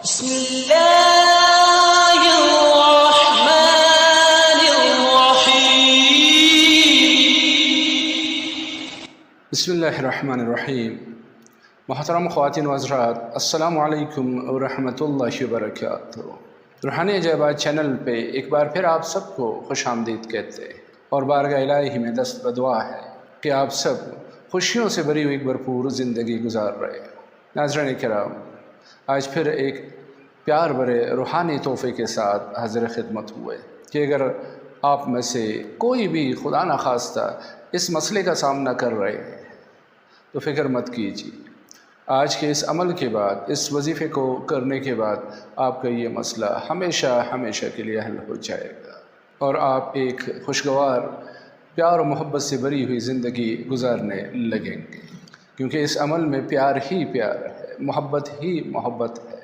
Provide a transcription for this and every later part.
بسم اللہ الرحمن الرحیم۔ بسم اللہ الرحمن الرحیم۔ محترم خواتین و حضرات، السلام علیکم ورحمۃ اللہ وبرکاتہ۔ روحانی عجائبات چینل پہ ایک بار پھر آپ سب کو خوش آمدید کہتے ہیں، اور بارگاہ الہی میں دست بدعا ہے کہ آپ سب خوشیوں سے بھری ہوئی بھرپور زندگی گزار رہے ہیں۔ ناظرین کرام، آج پھر ایک پیار بھرے روحانی تحفے کے ساتھ حاضر خدمت ہوئے کہ اگر آپ میں سے کوئی بھی خدا نخواستہ اس مسئلے کا سامنا کر رہے ہیں تو فکر مت کیجیے۔ آج کے اس عمل کے بعد، اس وظیفے کو کرنے کے بعد، آپ کا یہ مسئلہ ہمیشہ ہمیشہ کے لیے حل ہو جائے گا، اور آپ ایک خوشگوار پیار و محبت سے بھری ہوئی زندگی گزارنے لگیں گے، کیونکہ اس عمل میں پیار ہی پیار ہے، محبت ہی محبت ہے،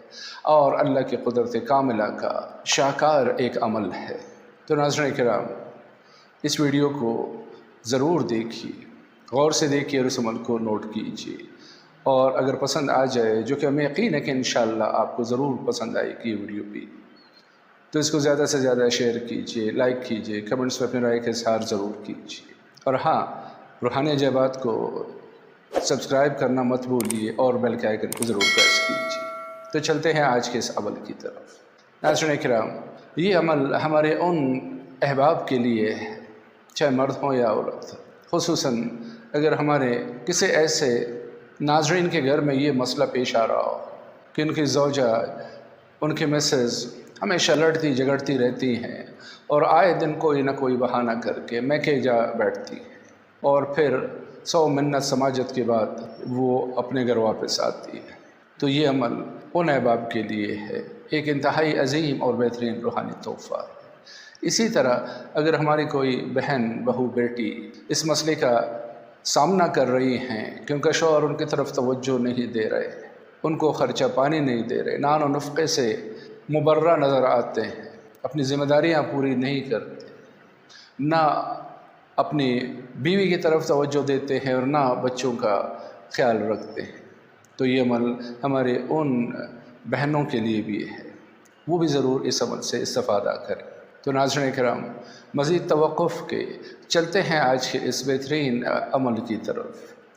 اور اللہ کی قدرت کاملہ کا شاہکار ایک عمل ہے۔ تو ناظرین کرام، اس ویڈیو کو ضرور دیکھیے، غور سے دیکھیے اور اس عمل کو نوٹ کیجیے، اور اگر پسند آ جائے، جو کہ ہمیں یقین ہے کہ انشاءاللہ آپ کو ضرور پسند آئے گی یہ ویڈیو بھی، تو اس کو زیادہ سے زیادہ شیئر کیجیے، لائک کیجیے، کمنٹس میں اپنی رائے کا اظہار ضرور کیجیے، اور ہاں، روحانی عجائبات کو سبسکرائب کرنا مت بھولیے اور بیل کے آئیکن کو ضرور پریس کیجیے۔ تو چلتے ہیں آج کے اس عمل کی طرف۔ ناظرین کرام، یہ عمل ہمارے ان احباب کے لیے ہے، چاہے مرد ہوں یا عورت، خصوصاً اگر ہمارے کسی ایسے ناظرین کے گھر میں یہ مسئلہ پیش آ رہا ہو کہ ان کی زوجہ، ان کے مسز ہمیشہ لڑتی جھگڑتی رہتی ہیں، اور آئے دن کوئی نہ کوئی بہانہ کر کے میکے جا بیٹھتی ہیں، اور پھر 100 منت سماجت کے بعد وہ اپنے گھر واپس آتی ہے۔ تو یہ عمل ان احباب کے لیے ہے، ایک انتہائی عظیم اور بہترین روحانی تحفہ ہے۔ اسی طرح اگر ہماری کوئی بہن، بہو، بیٹی اس مسئلے کا سامنا کر رہی ہیں کہ ان کا شوہر ان کی طرف توجہ نہیں دے رہے، ان کو خرچہ پانی نہیں دے رہے، نان و نفقے سے مبرہ نظر آتے ہیں، اپنی ذمہ داریاں پوری نہیں کرتے، نہ اپنی بیوی کی طرف توجہ دیتے ہیں اور نہ بچوں کا خیال رکھتے ہیں، تو یہ عمل ہمارے ان بہنوں کے لیے بھی ہے، وہ بھی ضرور اس عمل سے استفادہ کریں۔ تو ناظرین کرام، مزید توقف کے چلتے ہیں آج کے اس بہترین عمل کی طرف،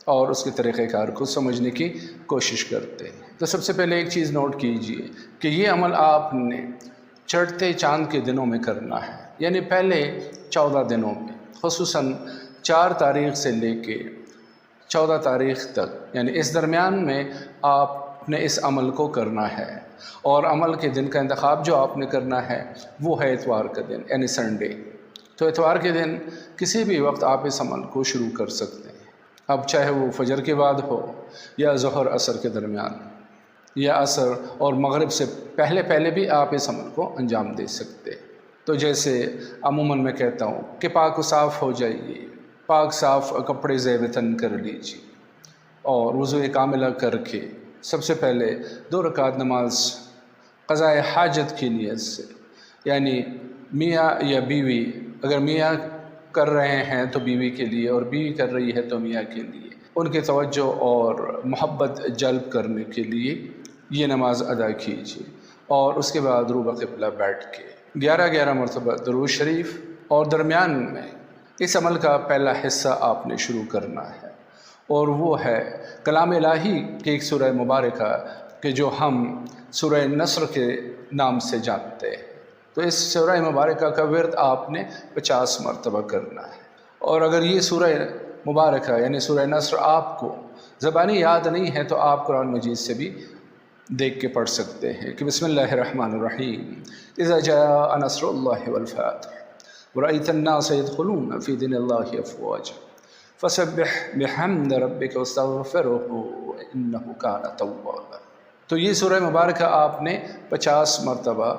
اور اس کے طریقہ کار کو سمجھنے کی کوشش کرتے ہیں۔ تو سب سے پہلے ایک چیز نوٹ کیجئے کہ یہ عمل آپ نے چڑھتے چاند کے دنوں میں کرنا ہے، یعنی پہلے 14 دنوں میں، خصوصاً 4 تاریخ سے لے کے 14 تاریخ تک، یعنی اس درمیان میں آپ نے اس عمل کو کرنا ہے، اور عمل کے دن کا انتخاب جو آپ نے کرنا ہے وہ ہے اتوار کا دن، یعنی سنڈے۔ تو اتوار کے دن کسی بھی وقت آپ اس عمل کو شروع کر سکتے ہیں، اب چاہے وہ فجر کے بعد ہو، یا ظہر عصر کے درمیان، یا عصر اور مغرب سے پہلے بھی آپ اس عمل کو انجام دے سکتے ہیں۔ تو جیسے عموماً میں کہتا ہوں کہ پاک و صاف ہو جائیے، پاک صاف کپڑے زیب تن کر لیجیے، اور وضو کاملہ کر کے سب سے پہلے 2 رکعت نماز قضاء حاجت کی نیت سے، یعنی میاں یا بیوی، اگر میاں کر رہے ہیں تو بیوی کے لیے، اور بیوی کر رہی ہے تو میاں کے لیے، ان کی توجہ اور محبت جلب کرنے کے لیے یہ نماز ادا کیجیے، اور اس کے بعد رو بقبلہ بیٹھ کے 11 مرتبہ درود شریف، اور درمیان میں اس عمل کا پہلا حصہ آپ نے شروع کرنا ہے، اور وہ ہے کلام الہی کی ایک سورہ مبارکہ کہ جو ہم سورہ نصر کے نام سے جانتے ہیں۔ تو اس سورہ مبارکہ کا ورد آپ نے 50 مرتبہ کرنا ہے، اور اگر یہ سورہ مبارکہ یعنی سورہ نصر آپ کو زبانی یاد نہیں ہے تو آپ قرآن مجید سے بھی دیکھ کے پڑھ سکتے ہیں کہ بسم اللہ الرحمن الرحیم، اذا جاء نصر اللہ والفتح ورأيت الناس يدخلون في دين الله أفواجا فسبح بحمد ربك واستغفره إنه كان توابا۔ تو یہ سورہ مبارکہ آپ نے 50 مرتبہ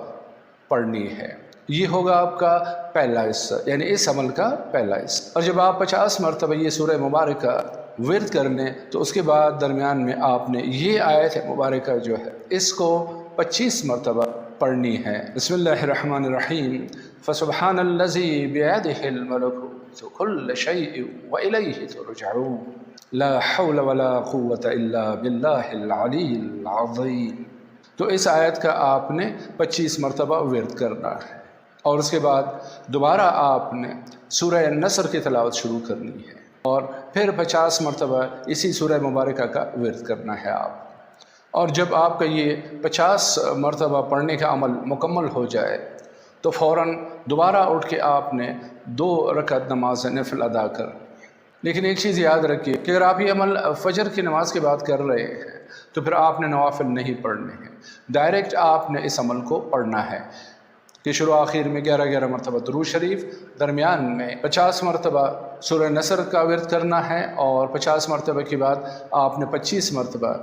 پڑھنی ہے، یہ ہوگا آپ کا پہلا حصہ، یعنی اس عمل کا پہلا حصہ۔ اور جب آپ 50 مرتبہ یہ سورہ مبارکہ ورد کر لیں تو اس کے بعد درمیان میں آپ نے یہ آیت مبارکہ جو ہے اس کو 25 مرتبہ پڑھنی ہے۔ بسم اللہ الرحمن الرحیم، فسبحان الذی بیدہ الملکوت کل شیء وإلیہ ترجعون، لا حول ولا قوة الا باللہ العلی العظیم۔ تو اس آیت کا آپ نے 25 مرتبہ ورد کرنا ہے، اور اس کے بعد دوبارہ آپ نے سورہ نصر کی تلاوت شروع کرنی ہے، اور پھر 50 مرتبہ اسی سورہ مبارکہ کا ورد کرنا ہے آپ۔ اور جب آپ کا یہ 50 مرتبہ پڑھنے کا عمل مکمل ہو جائے تو فوراً دوبارہ اٹھ کے آپ نے 2 رکعت نماز نفل ادا کر۔ لیکن ایک چیز یاد رکھیے کہ اگر آپ یہ عمل فجر کی نماز کے بعد کر رہے ہیں تو پھر آپ نے نوافل نہیں پڑھنے ہیں، ڈائریکٹ آپ نے اس عمل کو پڑھنا ہے کہ شروع آخر میں 11 مرتبہ درود شریف، درمیان میں 50 مرتبہ سورہ نصر کا ورد کرنا ہے، اور 50 مرتبہ کے بعد آپ نے 25 مرتبہ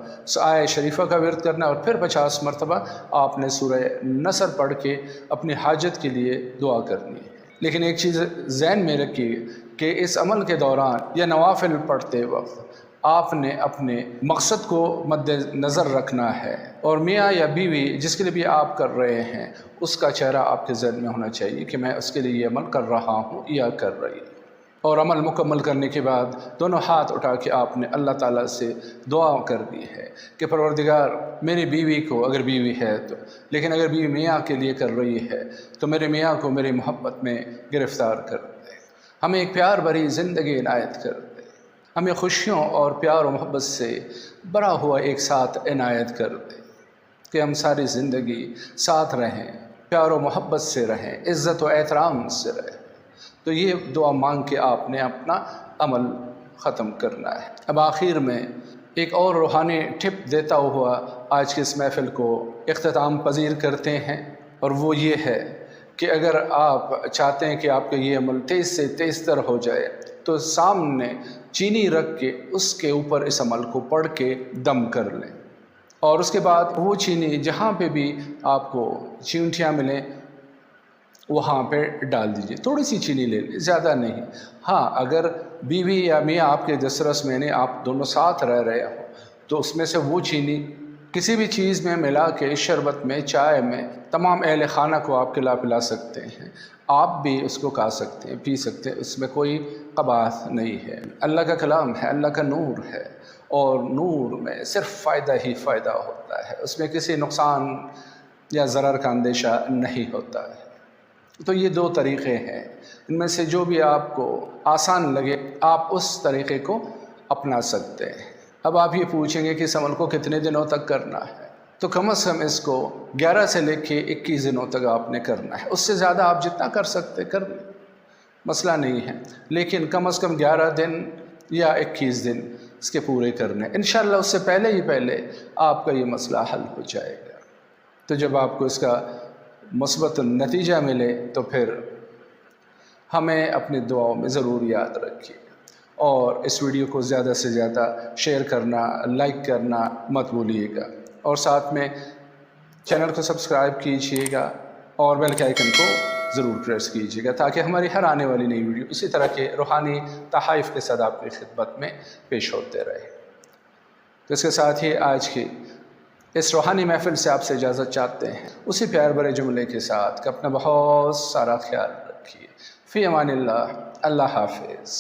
آیہ شریفہ کا ورد کرنا ہے، اور پھر 50 مرتبہ آپ نے سورہ نصر پڑھ کے اپنی حاجت کے لیے دعا کرنی ہے۔ لیکن ایک چیز ذہن میں رکھیے کہ اس عمل کے دوران یا نوافل پڑھتے وقت آپ نے اپنے مقصد کو مد نظر رکھنا ہے، اور میاں یا بیوی جس کے لیے بھی آپ کر رہے ہیں اس کا چہرہ آپ کے ذہن میں ہونا چاہیے کہ میں اس کے لیے یہ عمل کر رہا ہوں یا کر رہی ہوں۔ اور عمل مکمل کرنے کے بعد دونوں ہاتھ اٹھا کے آپ نے اللہ تعالیٰ سے دعا کر دی ہے کہ پروردگار میری بیوی کو، اگر بیوی ہے تو، لیکن اگر بیوی میاں کے لیے کر رہی ہے تو میرے میاں کو میری محبت میں گرفتار کر دے، ہمیں ایک پیار بھری زندگی عنایت کر دے، ہمیں خوشیوں اور پیار و محبت سے بھرا ہوا ایک ساتھ عنایت کر دے کہ ہم ساری زندگی ساتھ رہیں، پیار و محبت سے رہیں، عزت و احترام سے رہیں۔ تو یہ دعا مانگ کے آپ نے اپنا عمل ختم کرنا ہے۔ اب آخر میں ایک اور روحانی ٹپ دیتا ہوا آج کے اس محفل کو اختتام پذیر کرتے ہیں، اور وہ یہ ہے کہ اگر آپ چاہتے ہیں کہ آپ کا یہ عمل تیز سے تیز تر ہو جائے تو سامنے چینی رکھ کے اس کے اوپر اس عمل کو پڑھ کے دم کر لیں، اور اس کے بعد وہ چینی جہاں پہ بھی آپ کو چیونٹیاں ملیں وہاں پہ ڈال دیجئے، تھوڑی سی چینی لے لیں، زیادہ نہیں۔ ہاں اگر بیوی یا میاں آپ کے دسترس میں نے آپ دونوں ساتھ رہ رہے ہوں تو اس میں سے وہ چینی کسی بھی چیز میں ملا کے، شربت میں، چائے میں، تمام اہل خانہ کو آپ پلا سکتے ہیں، آپ بھی اس کو کھا سکتے ہیں، پی سکتے ہیں، اس میں کوئی قباحت نہیں ہے۔ اللہ کا کلام ہے، اللہ کا نور ہے، اور نور میں صرف فائدہ ہی فائدہ ہوتا ہے، اس میں کسی نقصان یا ضرر کا اندیشہ نہیں ہوتا ہے۔ تو یہ 2 طریقے ہیں، ان میں سے جو بھی آپ کو آسان لگے آپ اس طریقے کو اپنا سکتے ہیں۔ اب آپ یہ پوچھیں گے کہ اس عمل کو کتنے دنوں تک کرنا ہے، تو کم از کم اس کو 11 سے لے کے 21 دنوں تک آپ نے کرنا ہے، اس سے زیادہ آپ جتنا کر سکتے کر لیں، مسئلہ نہیں ہے، لیکن کم از کم 11 دن یا 21 دن اس کے پورے کرنے ہیں۔ انشاءاللہ اس سے پہلے آپ کا یہ مسئلہ حل ہو جائے گا۔ تو جب آپ کو اس کا مثبت نتیجہ ملے تو پھر ہمیں اپنی دعاؤں میں ضرور یاد رکھیے، اور اس ویڈیو کو زیادہ سے زیادہ شیئر کرنا، لائک کرنا مت بھولیے گا، اور ساتھ میں چینل کو سبسکرائب کیجیے گا اور بیل کے آئیکن کو ضرور پریس کیجیے گا تاکہ ہماری ہر آنے والی نئی ویڈیو اسی طرح کے روحانی تحائف کے ساتھ آپ کی خدمت میں پیش ہوتے رہے۔ تو اس کے ساتھ ہی آج کی اس روحانی محفل سے آپ سے اجازت چاہتے ہیں، اسی پیار بھرے جملے کے ساتھ کہ اپنا بہت سارا خیال رکھیے۔ فی امان اللہ، اللہ حافظ۔